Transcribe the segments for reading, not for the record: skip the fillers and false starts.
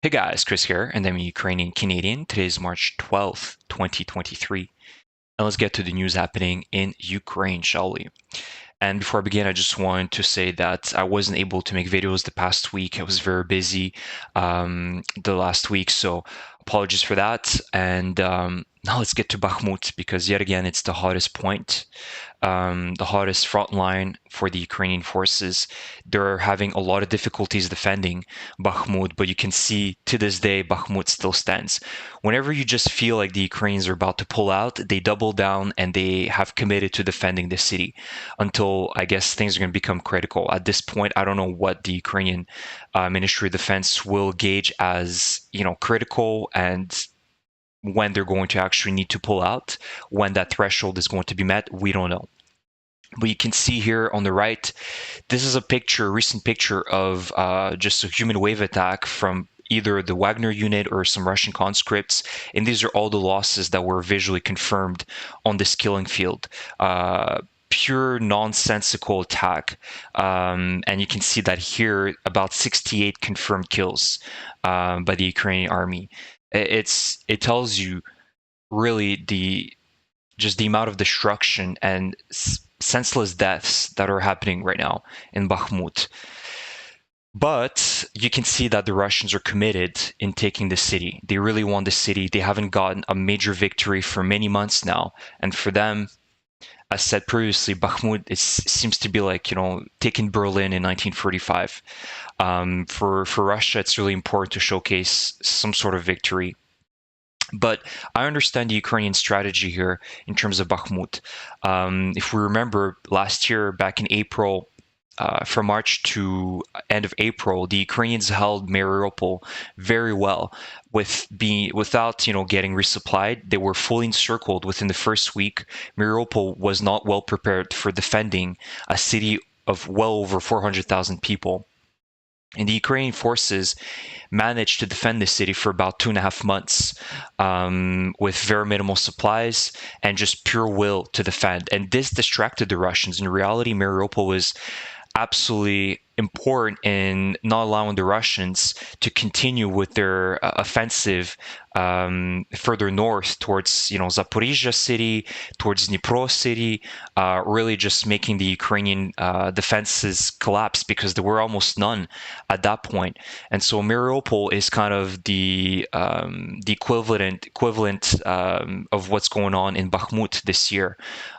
Hey guys, Chris here, and I'm a Ukrainian Canadian. Today is March 12th, 2023. And let's get to the news happening in Ukraine, shall we? And before I begin, I just wanted to say that I wasn't able to make videos the past week. I was very busy the last week, so apologies for that. And now let's get to Bakhmut because yet again, it's the hottest point, the hottest front line for the Ukrainian forces. They're having a lot of difficulties defending Bakhmut, but you can see to this day, Bakhmut still stands. Whenever you just feel like the Ukrainians are about to pull out, they double down and they have committed to defending the city until I guess things are going to become critical. At this point, I don't know what the Ukrainian Ministry of Defense will gauge as, critical and when they're going to actually need to pull out, when that threshold is going to be met, we don't know. But you can see here on the right, this is a recent picture of just a human wave attack from either the Wagner unit or some Russian conscripts. And these are all the losses that were visually confirmed on this killing field. Pure nonsensical attack. And you can see that here, about 68 confirmed kills by the Ukrainian army. It tells you really just the amount of destruction and senseless deaths that are happening right now in Bakhmut. But you can see that the Russians are committed in taking the city. They really want the city. They haven't gotten a major victory for many months now. And for them, as said previously, Bakhmut seems to be like, taking Berlin in 1945. For Russia, it's really important to showcase some sort of victory. But I understand the Ukrainian strategy here in terms of Bakhmut. If we remember last year, back in April, from March to end of April, the Ukrainians held Mariupol very well, without getting resupplied. They were fully encircled within the first week. Mariupol was not well prepared for defending a city of well over 400,000 people. And the Ukrainian forces managed to defend the city for about 2.5 months with very minimal supplies and just pure will to defend. And this distracted the Russians. In reality, Mariupol was absolutely important in not allowing the Russians to continue with their offensive further north towards Zaporizhia city, towards Dnipro city, really just making the Ukrainian defenses collapse because there were almost none at that point. And so Mariupol is kind of the equivalent of what's going on in Bakhmut this year,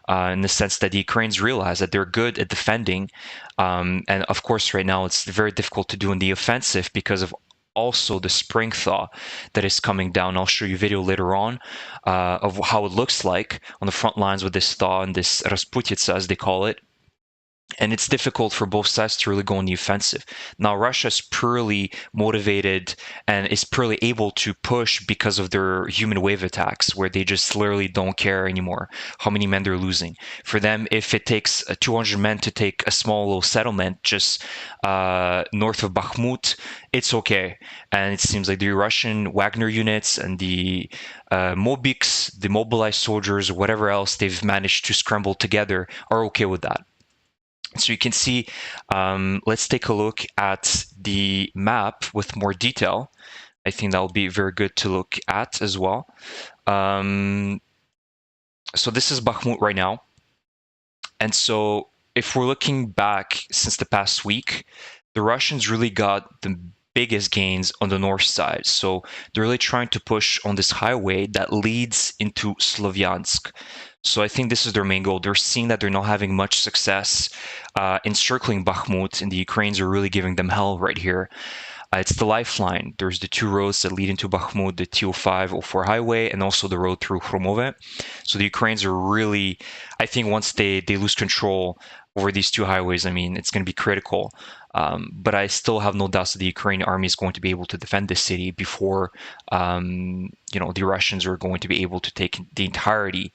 in the sense that the Ukrainians realize that they're good at defending, and of course right now it's very difficult to do in the offensive because of also the spring thaw that is coming down. I'll show you a video later on of how it looks like on the front lines with this thaw and this Rasputitsa, as they call it. And it's difficult for both sides to really go on the offensive. Now, Russia is purely motivated and is purely able to push because of their human wave attacks, where they just literally don't care anymore how many men they're losing. For them, if it takes 200 men to take a small little settlement just north of Bakhmut, it's okay. And it seems like the Russian Wagner units and the Mobiks, the mobilized soldiers, or whatever else they've managed to scramble together, are okay with that. So you can see, let's take a look at the map with more detail. I think that will be very good to look at as well. So this is Bakhmut right now. And so if we're looking back since the past week, the Russians really got the biggest gains on the north side. So they're really trying to push on this highway that leads into Slovyansk. So I think this is their main goal. They're seeing that they're not having much success encircling Bakhmut, and the Ukrainians are really giving them hell right here. It's the lifeline. There's the two roads that lead into Bakhmut, the T05-04 highway, and also the road through Khromove. So the Ukrainians are really, I think once they lose control over these two highways, I mean, it's going to be critical. But I still have no doubts that the Ukrainian army is going to be able to defend this city before, the Russians are going to be able to take the entirety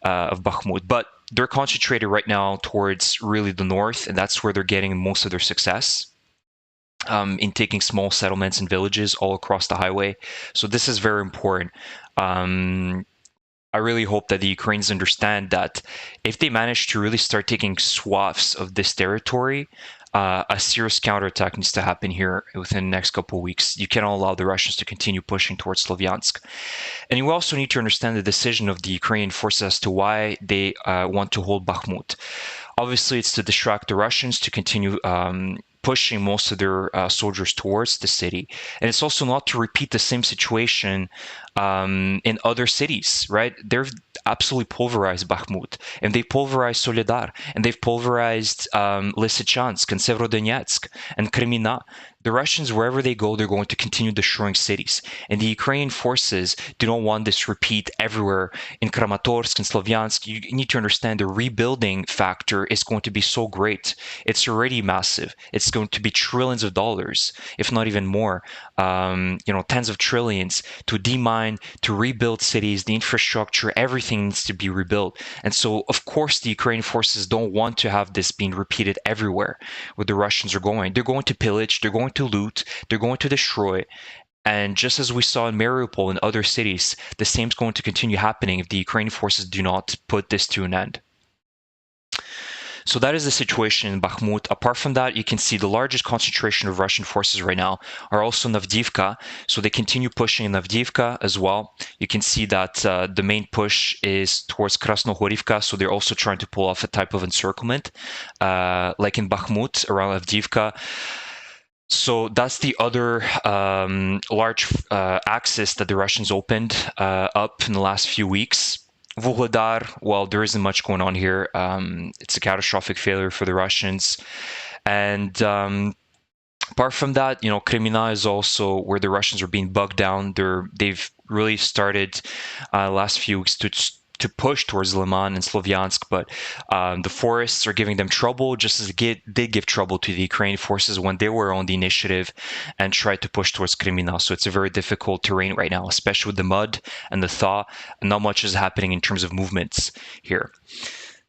of Bakhmut. But they're concentrated right now towards really the north, and that's where they're getting most of their success. In taking small settlements and villages all across the highway. So this is very important. I really hope that the Ukrainians understand that if they manage to really start taking swaths of this territory, a serious counterattack needs to happen here within the next couple of weeks. You cannot allow the Russians to continue pushing towards Slovyansk. And you also need to understand the decision of the Ukrainian forces as to why they want to hold Bakhmut. Obviously, it's to distract the Russians to continue pushing most of their soldiers towards the city. And it's also not to repeat the same situation in other cities, right? They've absolutely pulverized Bakhmut, and they pulverized Soledar, and they've pulverized Lysychansk and Severodonetsk and Kremina. The Russians, wherever they go, they're going to continue destroying cities. And the Ukrainian forces do not want this repeat everywhere in Kramatorsk and Slovyansk. You need to understand the rebuilding factor is going to be so great. It's already massive. It's going to be trillions of dollars, if not even more, tens of trillions to demine, to rebuild cities, the infrastructure, everything needs to be rebuilt. And so, of course, the Ukrainian forces don't want to have this being repeated everywhere where the Russians are going. They're going to pillage, they're going to loot, they're going to destroy. And just as we saw in Mariupol and other cities, the same is going to continue happening if the Ukrainian forces do not put this to an end. So that is the situation in Bakhmut. Apart from that, you can see the largest concentration of Russian forces right now are also in Avdiivka. So they continue pushing in Avdiivka as well. You can see that the main push is towards Krasnohorivka. So they're also trying to pull off a type of encirclement, like in Bakhmut around Avdiivka. So that's the other large axis that the Russians opened up in the last few weeks. Vuhledar, well, there isn't much going on here. It's a catastrophic failure for the Russians. And apart from that, Kremina is also where the Russians are being bogged down. They've really started last few weeks to push towards Liman and Slovyansk, but the forests are giving them trouble, just as they did give trouble to the Ukrainian forces when they were on the initiative and tried to push towards Kremina. So it's a very difficult terrain right now, especially with the mud and the thaw. Not much is happening in terms of movements here.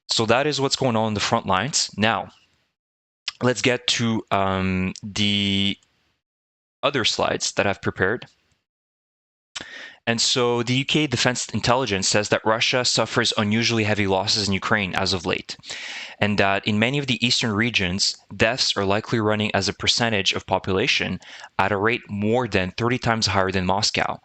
So that is what's going on the front lines. Now, let's get to the other slides that I've prepared. And so the UK Defense Intelligence says that Russia suffers unusually heavy losses in Ukraine as of late, and that in many of the eastern regions, deaths are likely running as a percentage of population at a rate more than 30 times higher than Moscow.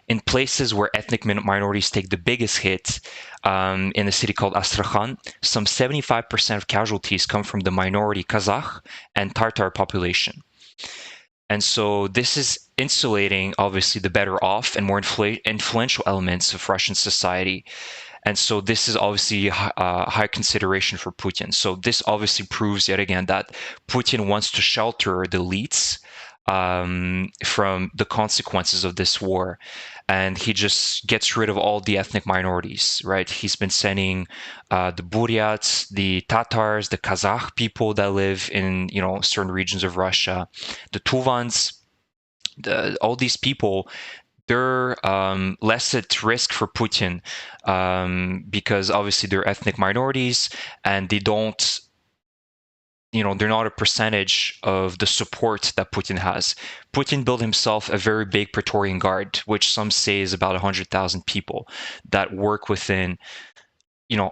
In places where ethnic minorities take the biggest hit, in a city called Astrakhan, some 75% of casualties come from the minority Kazakh and Tatar population. And so this is insulating, obviously, the better off and more influential elements of Russian society. And so this is obviously high consideration for Putin. So this obviously proves yet again that Putin wants to shelter the elites from the consequences of this war. And he just gets rid of all the ethnic minorities, right? He's been sending the Buryats, the Tatars, the Kazakh people that live in, certain regions of Russia, the Tuvans, all these people, they're less at risk for Putin because obviously they're ethnic minorities and they don't, they're not a percentage of the support that Putin has. Putin built himself a very big Praetorian Guard, which some say is about 100,000 people that work within,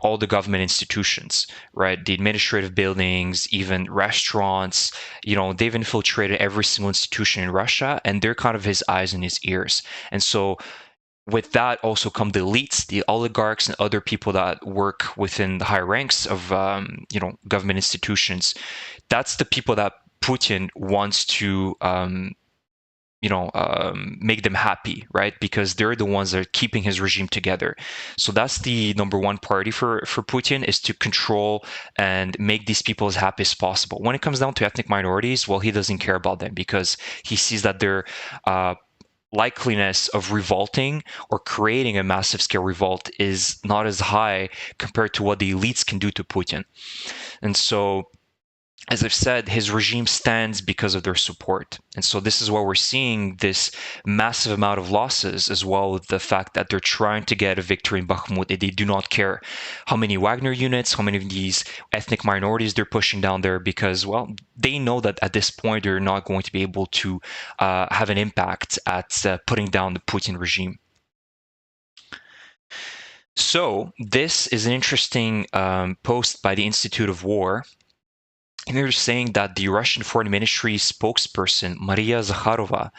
all the government institutions, right? The administrative buildings, even restaurants, they've infiltrated every single institution in Russia, and they're kind of his eyes and his ears. And so with that also come the elites, the oligarchs, and other people that work within the higher ranks of, government institutions. That's the people that Putin wants to, make them happy, right? Because they're the ones that are keeping his regime together. So that's the number one priority for Putin, is to control and make these people as happy as possible. When it comes down to ethnic minorities, well, he doesn't care about them because he sees that they're likeliness of revolting or creating a massive scale revolt is not as high compared to what the elites can do to Putin. And so, as I've said, his regime stands because of their support. And so this is why we're seeing this massive amount of losses, as well with the fact that they're trying to get a victory in Bakhmut. They do not care how many Wagner units, how many of these ethnic minorities they're pushing down there, because, well, they know that at this point they're not going to be able to have an impact at putting down the Putin regime. So this is an interesting post by the Institute of War. And they're saying that the Russian Foreign Ministry spokesperson, Maria Zakharova,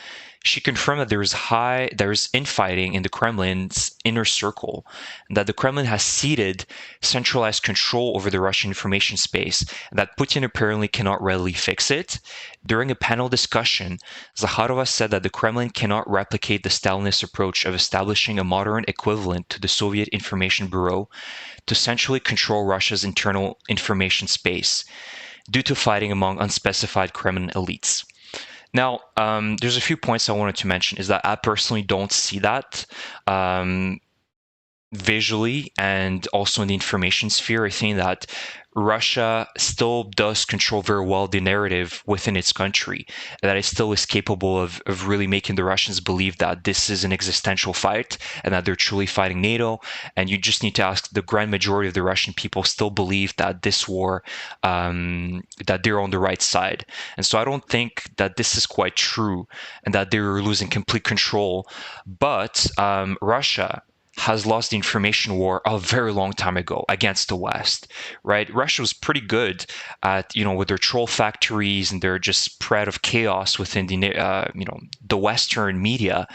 she confirmed that there is infighting in the Kremlin's inner circle, and that the Kremlin has ceded centralized control over the Russian information space, and that Putin apparently cannot readily fix it. During a panel discussion, Zakharova said that the Kremlin cannot replicate the Stalinist approach of establishing a modern equivalent to the Soviet Information Bureau to centrally control Russia's internal information space due to fighting among unspecified Kremlin elites. Now, there's a few points I wanted to mention. Is that I personally don't see that. Visually and also in the information sphere, I think that Russia still does control very well the narrative within its country, that it still is capable of really making the Russians believe that this is an existential fight and that they're truly fighting NATO. And you just need to ask, the grand majority of the Russian people still believe that this war, that they're on the right side. And so I don't think that this is quite true and that they're losing complete control. But Russia has lost the information war a very long time ago against the West, right? Russia was pretty good at, with their troll factories and their just spread of chaos within the Western media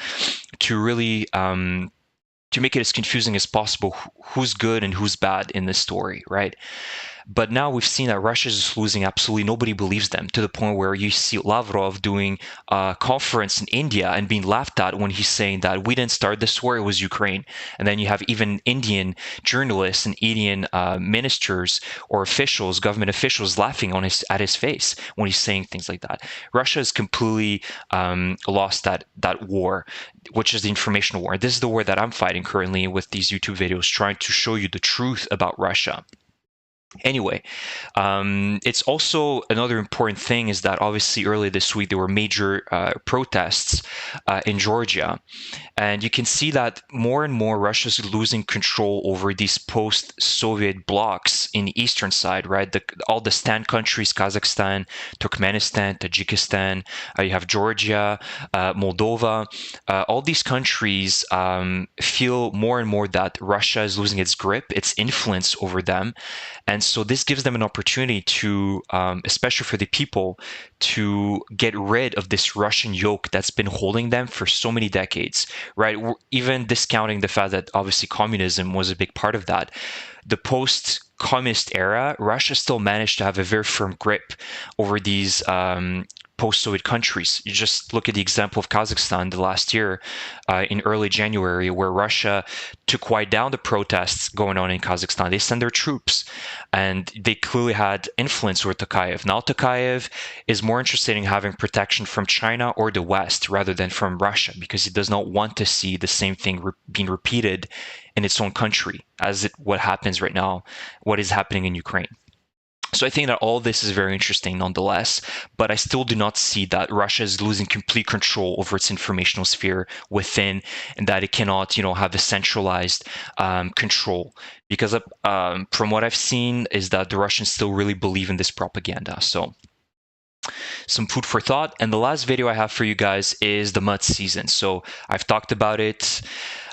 to really to make it as confusing as possible who's good and who's bad in this story, right? But now we've seen that Russia is losing absolutely nobody believes them, to the point where you see Lavrov doing a conference in India and being laughed at when he's saying that we didn't start this war, it was Ukraine. And then you have even Indian journalists and Indian ministers or officials, government officials, laughing at his face when he's saying things like that. Russia has completely lost that war, which is the information war. This is the war that I'm fighting currently with these YouTube videos, trying to show you the truth about Russia. Anyway, it's also another important thing is that obviously earlier this week there were major protests in Georgia, and you can see that more and more Russia's losing control over these post-Soviet blocks in the eastern side, right? All the Stan countries, Kazakhstan, Turkmenistan, Tajikistan, you have Georgia, Moldova. All these countries feel more and more that Russia is losing its grip, its influence over them. And so this gives them an opportunity to, especially for the people, to get rid of this Russian yoke that's been holding them for so many decades, right? Even discounting the fact that obviously communism was a big part of that. The post-communist era, Russia still managed to have a very firm grip over these post-Soviet countries. You just look at the example of Kazakhstan the last year in early January, where Russia to quiet down the protests going on in Kazakhstan. They sent their troops, and they clearly had influence over Tokayev. Now Tokayev is more interested in having protection from China or the West rather than from Russia, because he does not want to see the same thing being repeated in its own country as what happens right now, what is happening in Ukraine. So I think that all this is very interesting nonetheless, but I still do not see that Russia is losing complete control over its informational sphere within, and that it cannot, have a centralized control. Because from what I've seen is that the Russians still really believe in this propaganda. So some food for thought. And the last video I have for you guys is the mud season. So I've talked about it.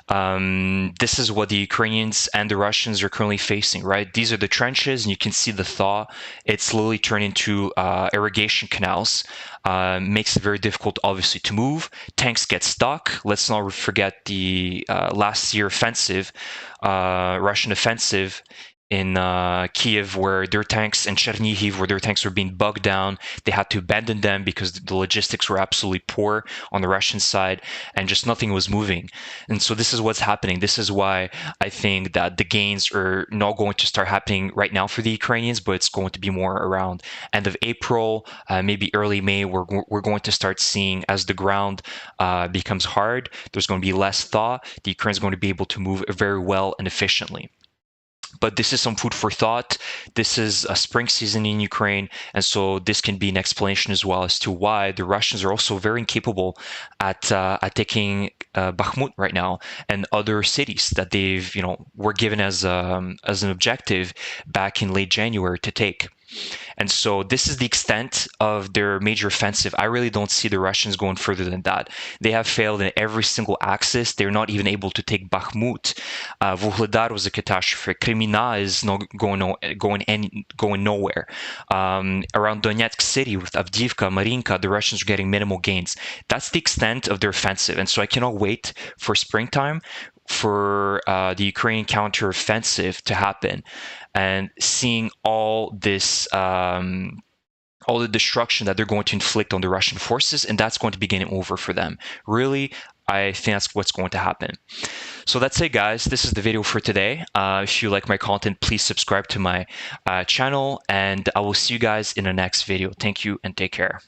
This is what the Ukrainians and the Russians are currently facing, right? These are the trenches, and you can see the thaw. It's slowly turned into irrigation canals. Makes it very difficult, obviously, to move. Tanks get stuck. Let's not forget the last year offensive, Russian offensive in Kiev, where their tanks, and Chernihiv, where their tanks were being bogged down. They had to abandon them because the logistics were absolutely poor on the Russian side, and just nothing was moving. And so this is what's happening. This is why I think that the gains are not going to start happening right now for the Ukrainians, but it's going to be more around end of April, maybe early May. We're going to start seeing, as the ground becomes hard, there's going to be less thaw. The Ukraine is going to be able to move very well and efficiently. But this is some food for thought. This is a spring season in Ukraine, and so this can be an explanation as well as to why the Russians are also very incapable at taking Bakhmut right now and other cities that they've were given as an objective back in late January to take. And so this is the extent of their major offensive. I really don't see the Russians going further than that. They have failed in every single axis. They're not even able to take Bakhmut. Vuhledar was a catastrophe. Kremina is not going nowhere. Around Donetsk City with Avdiivka, Marinka, the Russians are getting minimal gains. That's the extent of their offensive. And so I cannot wait for springtime for the Ukrainian counteroffensive to happen, and seeing all this, all the destruction that they're going to inflict on the Russian forces, and that's going to be game over for them. Really, I think that's what's going to happen. So that's it, guys. This is the video for today. If you like my content, please subscribe to my channel, and I will see you guys in the next video. Thank you and take care.